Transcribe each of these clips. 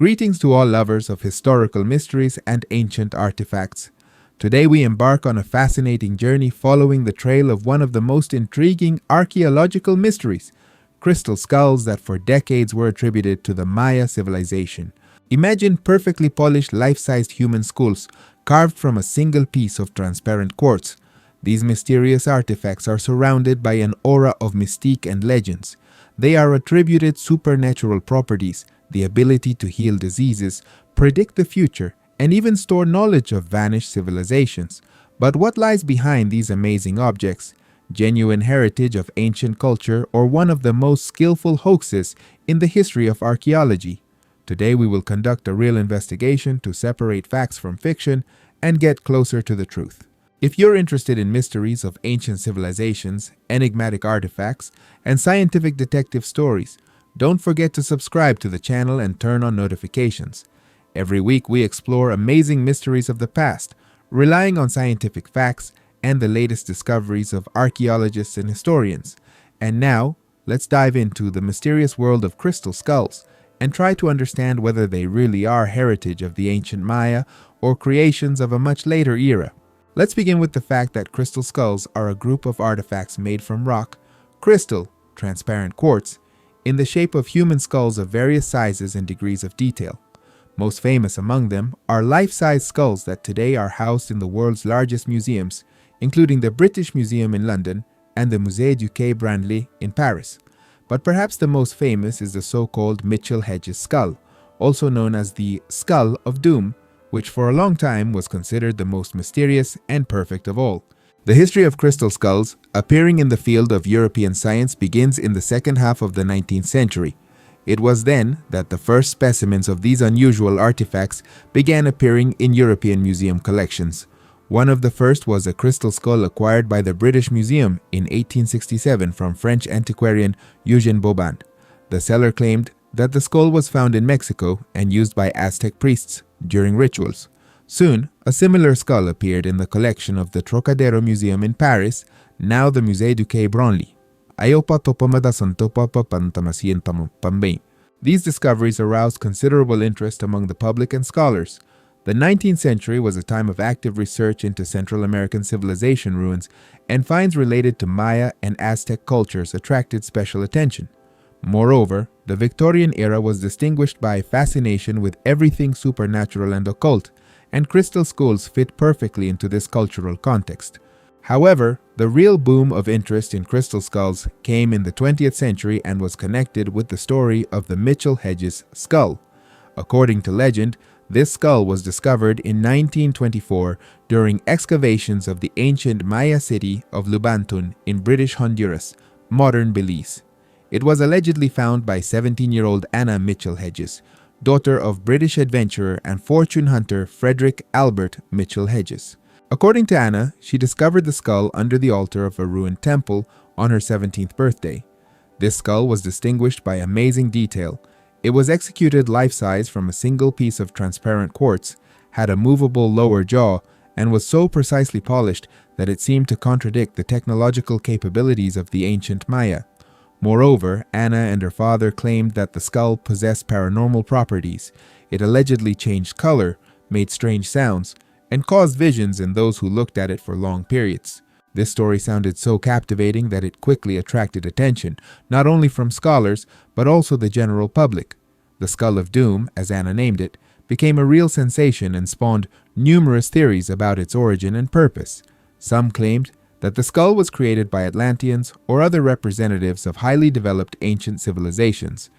Greetings to all lovers of historical mysteries and ancient artifacts. Today we embark on a fascinating journey following the trail of one of the most intriguing archaeological mysteries, crystal skulls that for decades were attributed to the Maya civilization. Imagine perfectly polished life-sized human skulls carved from a single piece of transparent quartz. These mysterious artifacts are surrounded by an aura of mystique and legends. They are attributed supernatural properties, the ability to heal diseases, predict the future, and even store knowledge of vanished civilizations. But what lies behind these amazing objects? Genuine heritage of ancient culture or one of the most skillful hoaxes in the history of archaeology? Today we will conduct a real investigation to separate facts from fiction and get closer to the truth. If you're interested in mysteries of ancient civilizations, enigmatic artifacts, and scientific detective stories, don't forget to subscribe to the channel and turn on notifications. Every week we explore amazing mysteries of the past, relying on scientific facts and the latest discoveries of archaeologists and historians. And now, let's dive into the mysterious world of crystal skulls and try to understand whether they really are heritage of the ancient Maya or creations of a much later era. Let's begin with the fact that crystal skulls are a group of artifacts made from rock, crystal, transparent quartz, in the shape of human skulls of various sizes and degrees of detail. Most famous among them are life-size skulls that today are housed in the world's largest museums, including the British Museum in London and the Musée du Quai Branly in Paris. But perhaps the most famous is the so-called Mitchell-Hedges skull, also known as the Skull of Doom, which for a long time was considered the most mysterious and perfect of all. The history of crystal skulls, appearing in the field of European science, begins in the second half of the 19th century. It was then that the first specimens of these unusual artifacts began appearing in European museum collections. One of the first was a crystal skull acquired by the British Museum in 1867 from French antiquarian Eugene Boban. The seller claimed that the skull was found in Mexico and used by Aztec priests during rituals. Soon, a similar skull appeared in the collection of the Trocadero Museum in Paris, now the Musée du Quai Branly. These discoveries aroused considerable interest among the public and scholars. The 19th century was a time of active research into Central American civilization ruins, and finds related to Maya and Aztec cultures attracted special attention. Moreover, the Victorian era was distinguished by fascination with everything supernatural and occult, and crystal skulls fit perfectly into this cultural context. However, the real boom of interest in crystal skulls came in the 20th century and was connected with the story of the Mitchell-Hedges skull. According to legend, this skull was discovered in 1924 during excavations of the ancient Maya city of Lubantun in British Honduras, modern Belize. It was allegedly found by 17-year-old Anna Mitchell-Hedges, daughter of British adventurer and fortune hunter Frederick Albert Mitchell-Hedges. According to Anna, she discovered the skull under the altar of a ruined temple on her 17th birthday. This skull was distinguished by amazing detail. It was executed life-size from a single piece of transparent quartz, had a movable lower jaw, and was so precisely polished that it seemed to contradict the technological capabilities of the ancient Maya. Moreover, Anna and her father claimed that the skull possessed paranormal properties. It allegedly changed color, made strange sounds, and caused visions in those who looked at it for long periods. This story sounded so captivating that it quickly attracted attention, not only from scholars, but also the general public. The Skull of Doom, as Anna named it, became a real sensation and spawned numerous theories about its origin and purpose. Some claimed that the skull was created by Atlanteans or other representatives of highly developed ancient civilizations.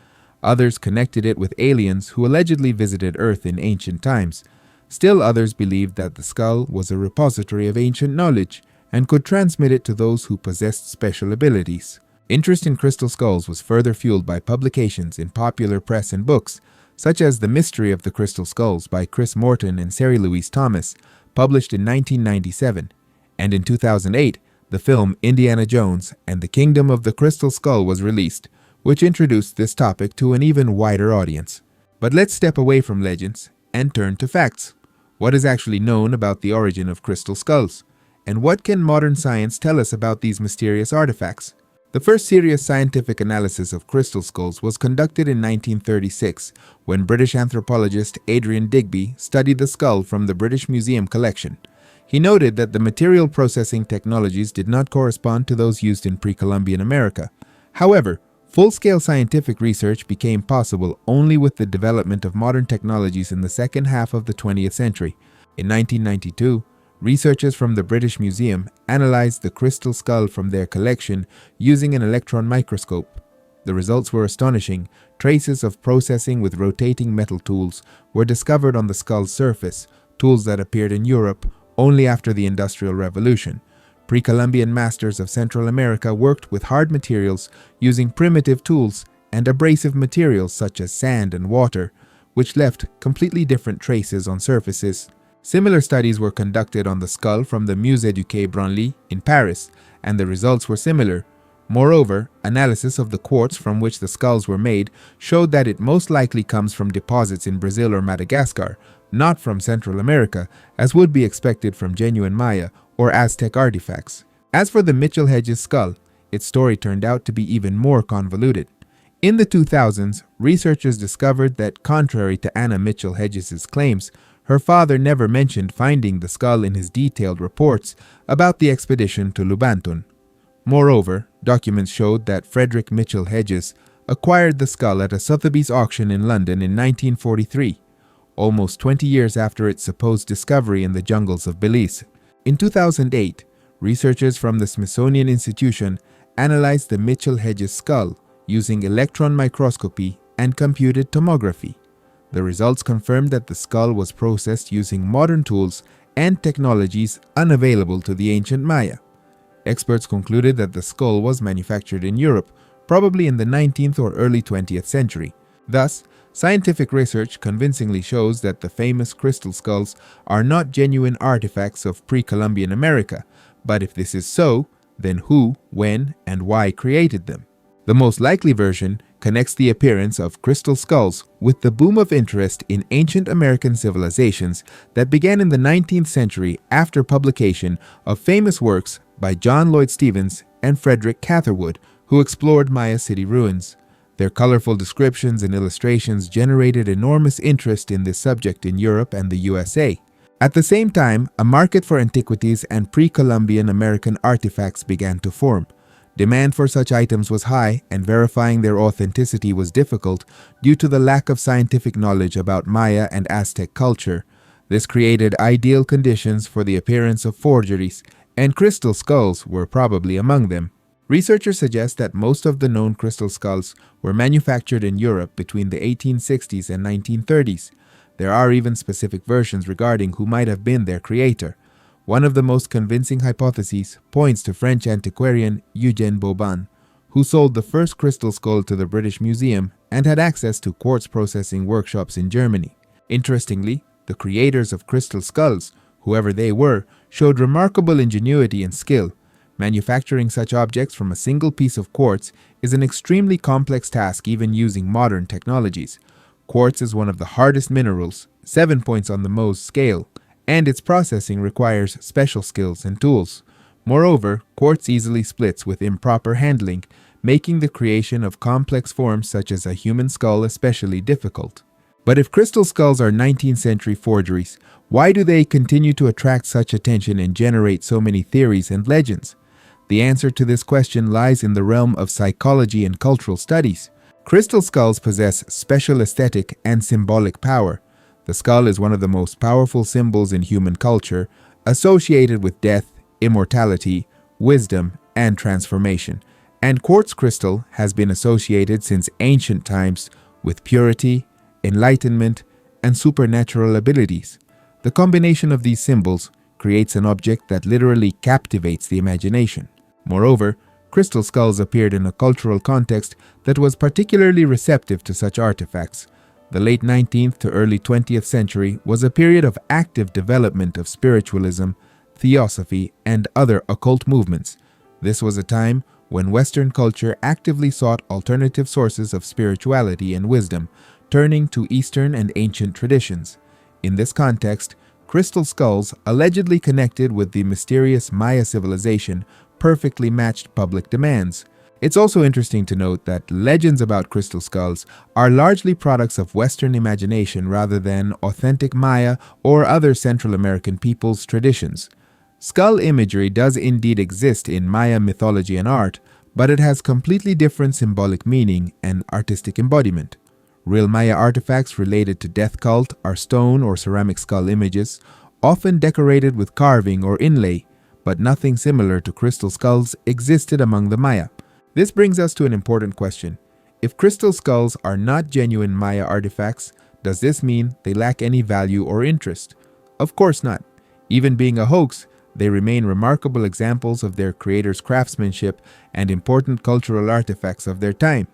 Others connected it with aliens who allegedly visited Earth in ancient times. Still others believed that the skull was a repository of ancient knowledge and could transmit it to those who possessed special abilities. Interest in crystal skulls was further fueled by publications in popular press and books, such as The Mystery of the Crystal Skulls by Chris Morton and Sarah Louise Thomas, published in 1997. And in 2008, the film Indiana Jones and the Kingdom of the Crystal Skull was released, which introduced this topic to an even wider audience. But let's step away from legends and turn to facts. What is actually known about the origin of crystal skulls? And what can modern science tell us about these mysterious artifacts? The first serious scientific analysis of crystal skulls was conducted in 1936 when British anthropologist Adrian Digby studied the skull from the British Museum collection. He noted that the material processing technologies did not correspond to those used in pre-Columbian America. However, full-scale scientific research became possible only with the development of modern technologies in the second half of the 20th century. In 1992, researchers from the British Museum analyzed the crystal skull from their collection using an electron microscope. The results were astonishing. Traces of processing with rotating metal tools were discovered on the skull's surface, tools that appeared in Europe only after the Industrial Revolution. Pre-Columbian masters of Central America worked with hard materials using primitive tools and abrasive materials such as sand and water, which left completely different traces on surfaces. Similar studies were conducted on the skull from the Musée du Quai Branly in Paris, and the results were similar. Moreover, analysis of the quartz from which the skulls were made showed that it most likely comes from deposits in Brazil or Madagascar, not from Central America, as would be expected from genuine Maya or Aztec artifacts. As for the Mitchell-Hedges skull, its story turned out to be even more convoluted. In the 2000s, researchers discovered that, contrary to Anna Mitchell-Hedges' claims, her father never mentioned finding the skull in his detailed reports about the expedition to Lubantun. Moreover, documents showed that Frederick Mitchell-Hedges acquired the skull at a Sotheby's auction in London in 1943, almost 20 years after its supposed discovery in the jungles of Belize. In 2008, researchers from the Smithsonian Institution analyzed the Mitchell-Hedges skull using electron microscopy and computed tomography. The results confirmed that the skull was processed using modern tools and technologies unavailable to the ancient Maya. Experts concluded that the skull was manufactured in Europe, probably in the 19th or early 20th century. Thus, scientific research convincingly shows that the famous crystal skulls are not genuine artifacts of pre-Columbian America, but if this is so, then who, when, and why created them? The most likely version connects the appearance of crystal skulls with the boom of interest in ancient American civilizations that began in the 19th century after publication of famous works by John Lloyd Stephens and Frederick Catherwood, who explored Maya city ruins. Their colorful descriptions and illustrations generated enormous interest in this subject in Europe and the USA. At the same time, a market for antiquities and pre-Columbian American artifacts began to form. Demand for such items was high, and verifying their authenticity was difficult due to the lack of scientific knowledge about Maya and Aztec culture. This created ideal conditions for the appearance of forgeries, and crystal skulls were probably among them. Researchers suggest that most of the known crystal skulls were manufactured in Europe between the 1860s and 1930s. There are even specific versions regarding who might have been their creator. One of the most convincing hypotheses points to French antiquarian Eugene Boban, who sold the first crystal skull to the British Museum and had access to quartz processing workshops in Germany. Interestingly, the creators of crystal skulls, whoever they were, showed remarkable ingenuity and skill. Manufacturing such objects from a single piece of quartz is an extremely complex task even using modern technologies. Quartz is one of the hardest minerals, 7 points on the Mohs scale, and its processing requires special skills and tools. Moreover, quartz easily splits with improper handling, making the creation of complex forms such as a human skull especially difficult. But if crystal skulls are 19th century forgeries, why do they continue to attract such attention and generate so many theories and legends? The answer to this question lies in the realm of psychology and cultural studies. Crystal skulls possess special aesthetic and symbolic power. The skull is one of the most powerful symbols in human culture, associated with death, immortality, wisdom, and transformation. And quartz crystal has been associated since ancient times with purity, enlightenment, and supernatural abilities. The combination of these symbols creates an object that literally captivates the imagination. Moreover, crystal skulls appeared in a cultural context that was particularly receptive to such artifacts. The late 19th to early 20th century was a period of active development of spiritualism, theosophy, and other occult movements. This was a time when Western culture actively sought alternative sources of spirituality and wisdom, turning to Eastern and ancient traditions. In this context, crystal skulls, allegedly connected with the mysterious Maya civilization, perfectly matched public demands. It's also interesting to note that legends about crystal skulls are largely products of Western imagination rather than authentic Maya or other Central American peoples' traditions. Skull imagery does indeed exist in Maya mythology and art, but it has completely different symbolic meaning and artistic embodiment. Real Maya artifacts related to death cult are stone or ceramic skull images, often decorated with carving or inlay, but nothing similar to crystal skulls existed among the Maya. This brings us to an important question. If crystal skulls are not genuine Maya artifacts, does this mean they lack any value or interest? Of course not. Even being a hoax, they remain remarkable examples of their creators' craftsmanship and important cultural artifacts of their time.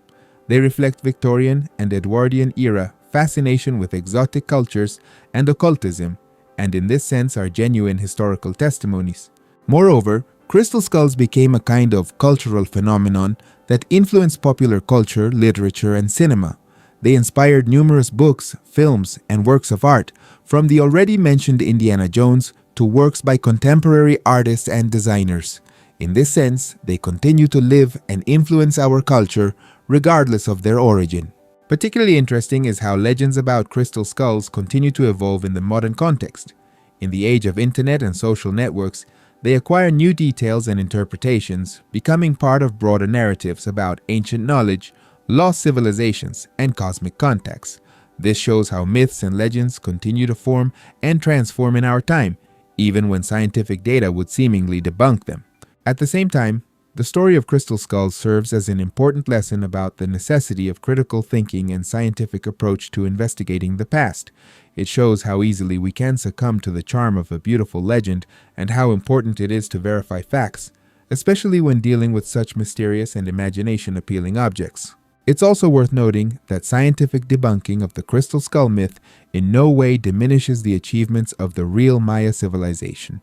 They reflect Victorian and Edwardian era fascination with exotic cultures and occultism, and in this sense are genuine historical testimonies. Moreover, crystal skulls became a kind of cultural phenomenon that influenced popular culture, literature, and cinema. They inspired numerous books, films, and works of art, from the already mentioned Indiana Jones to works by contemporary artists and designers. In this sense, they continue to live and influence our culture regardless of their origin. Particularly interesting is how legends about crystal skulls continue to evolve in the modern context. In the age of internet and social networks, they acquire new details and interpretations, becoming part of broader narratives about ancient knowledge, lost civilizations, and cosmic contacts. This shows how myths and legends continue to form and transform in our time, even when scientific data would seemingly debunk them. At the same time, the story of crystal skulls serves as an important lesson about the necessity of critical thinking and scientific approach to investigating the past. It shows how easily we can succumb to the charm of a beautiful legend and how important it is to verify facts, especially when dealing with such mysterious and imagination-appealing objects. It's also worth noting that scientific debunking of the crystal skull myth in no way diminishes the achievements of the real Maya civilization.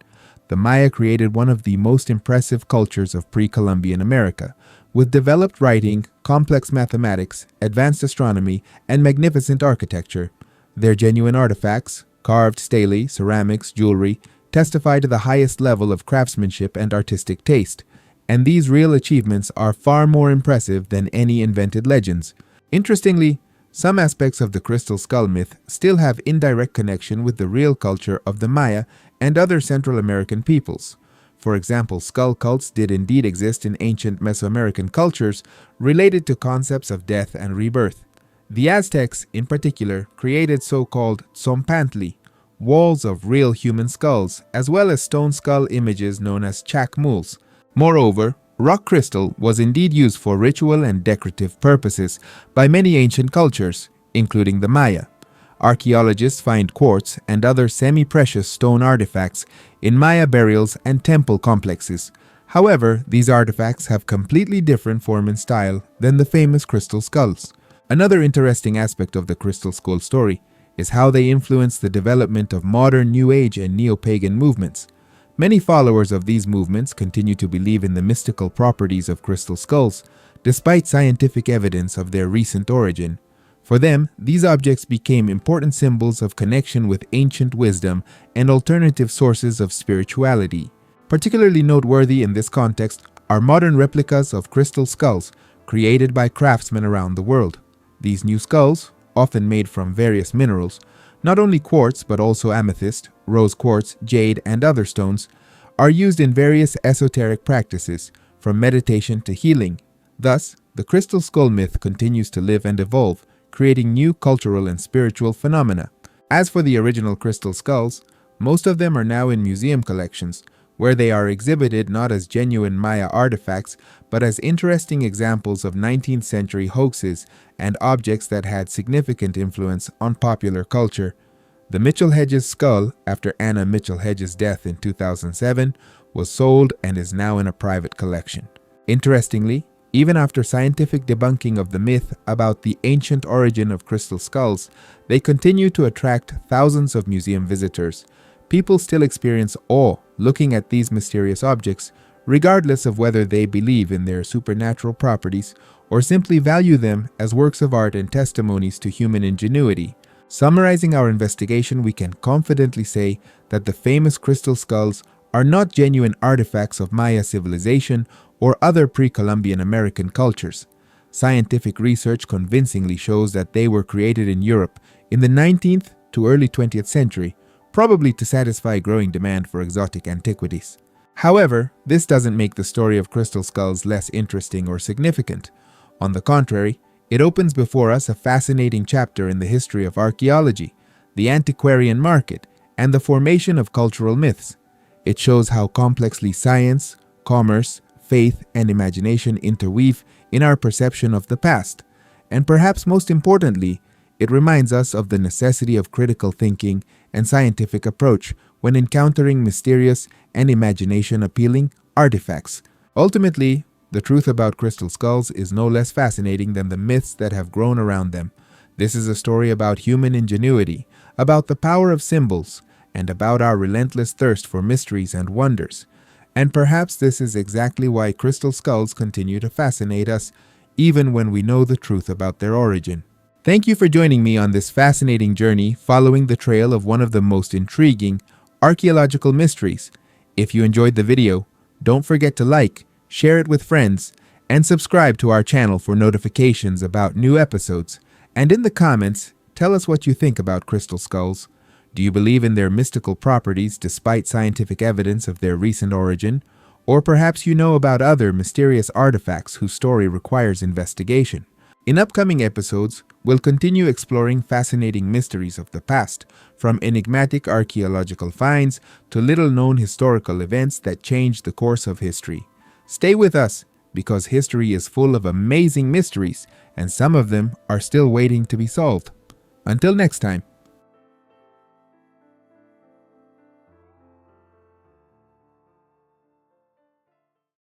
The Maya created one of the most impressive cultures of pre-Columbian America, with developed writing, complex mathematics, advanced astronomy, and magnificent architecture. Their genuine artifacts, carved stelae, ceramics, jewelry, testify to the highest level of craftsmanship and artistic taste, and these real achievements are far more impressive than any invented legends. Interestingly, some aspects of the crystal skull myth still have indirect connection with the real culture of the Maya and other Central American peoples. For example, skull cults did indeed exist in ancient Mesoamerican cultures related to concepts of death and rebirth. The Aztecs, in particular, created so-called tzompantli, walls of real human skulls, as well as stone skull images known as chacmuls. Moreover, rock crystal was indeed used for ritual and decorative purposes by many ancient cultures, including the Maya. Archaeologists find quartz and other semi-precious stone artifacts in Maya burials and temple complexes. However, these artifacts have completely different form and style than the famous crystal skulls. Another interesting aspect of the crystal skull story is how they influence the development of modern New Age and neo-pagan movements. Many followers of these movements continue to believe in the mystical properties of crystal skulls, despite scientific evidence of their recent origin. For them, these objects became important symbols of connection with ancient wisdom and alternative sources of spirituality. Particularly noteworthy in this context are modern replicas of crystal skulls created by craftsmen around the world. These new skulls, often made from various minerals, not only quartz but also amethyst, rose quartz, jade, and other stones, are used in various esoteric practices, from meditation to healing. Thus, the crystal skull myth continues to live and evolve, creating new cultural and spiritual phenomena. As for the original crystal skulls, most of them are now in museum collections, where they are exhibited not as genuine Maya artifacts, but as interesting examples of 19th century hoaxes and objects that had significant influence on popular culture. The Mitchell-Hedges skull, after Anna Mitchell-Hedges' death in 2007, was sold and is now in a private collection. Interestingly, even after scientific debunking of the myth about the ancient origin of crystal skulls, they continue to attract thousands of museum visitors. People still experience awe looking at these mysterious objects, regardless of whether they believe in their supernatural properties or simply value them as works of art and testimonies to human ingenuity. Summarizing our investigation, we can confidently say that the famous crystal skulls are not genuine artifacts of Maya civilization or other pre-Columbian American cultures. Scientific research convincingly shows that they were created in Europe in the 19th to early 20th century, probably to satisfy growing demand for exotic antiquities. However, this doesn't make the story of crystal skulls less interesting or significant. On the contrary, it opens before us a fascinating chapter in the history of archaeology, the antiquarian market, and the formation of cultural myths. It shows how complexly science, commerce, faith, and imagination interweave in our perception of the past. And perhaps most importantly, it reminds us of the necessity of critical thinking and scientific approach when encountering mysterious and imagination-appealing artifacts. Ultimately, the truth about crystal skulls is no less fascinating than the myths that have grown around them. This is a story about human ingenuity, about the power of symbols, and about our relentless thirst for mysteries and wonders. And perhaps this is exactly why crystal skulls continue to fascinate us, even when we know the truth about their origin. Thank you for joining me on this fascinating journey following the trail of one of the most intriguing archaeological mysteries. If you enjoyed the video, don't forget to like, share it with friends, and subscribe to our channel for notifications about new episodes. And in the comments, tell us what you think about crystal skulls. Do you believe in their mystical properties despite scientific evidence of their recent origin? Or perhaps you know about other mysterious artifacts whose story requires investigation. In upcoming episodes, we'll continue exploring fascinating mysteries of the past, from enigmatic archaeological finds to little-known historical events that changed the course of history. Stay with us, because history is full of amazing mysteries, and some of them are still waiting to be solved. Until next time.